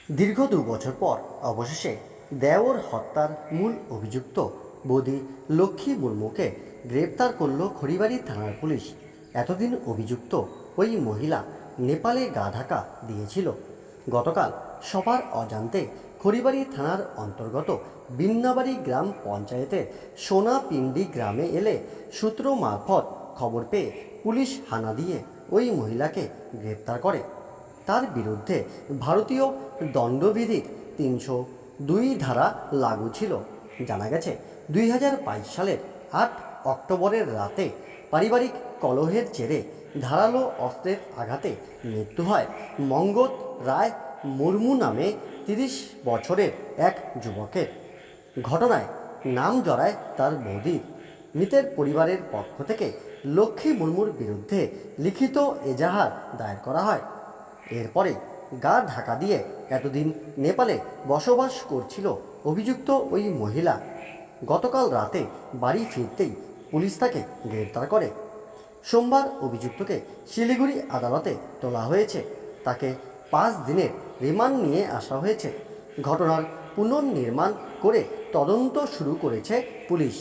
দীর্ঘ ২ বছর পর অবশেষে দেওর হত্যার মূল অভিযুক্ত বৌদি লক্ষ্মী মুর্মুকে গ্রেপ্তার করল খড়িবাড়ি থানার পুলিশ। এতদিন অভিযুক্ত ওই মহিলা নেপালে গা ঢাকা দিয়েছিল। গতকাল সবার অজান্তে খড়িবাড়ি থানার অন্তর্গত বিন্নাবাড়ি গ্রাম পঞ্চায়েতের সোনাপিন্ডি গ্রামে এলে সূত্র মারফত খবর পেয়ে পুলিশ হানা দিয়ে ওই মহিলাকে গ্রেপ্তার করে। তার বিরুদ্ধে ভারতীয় দণ্ডবিধির ৩০২ ধারা লাগু ছিল। জানা গেছে ২০২২ সালের ৮ অক্টোবরের রাতে পারিবারিক কলহের জেরে ধারালো অস্ত্রের আঘাতে মৃত্যু হয় মঙ্গত রায় মুর্মু নামে ৩০ বছরের এক যুবকের। ঘটনায় নাম জড়ায় তার বৌদির। মৃতের পরিবারের পক্ষ থেকে লক্ষ্মী মুর্মুর বিরুদ্ধে লিখিত এজাহার দায়ের করা হয়। এরপরে গা ঢাকা দিয়ে এতদিন নেপালে বসবাস করছিল অভিযুক্ত ওই মহিলা। গতকাল রাতে বাড়ি ফিরতেই পুলিশ তাকে গ্রেপ্তার করে। সোমবার অভিযুক্তকে শিলিগুড়ি আদালতে তোলা হয়েছে। তাকে ৫ দিনের রিমান্ড নিয়ে আসা হয়েছে। ঘটনার পুনর্নির্মাণ করে তদন্ত শুরু করেছে পুলিশ।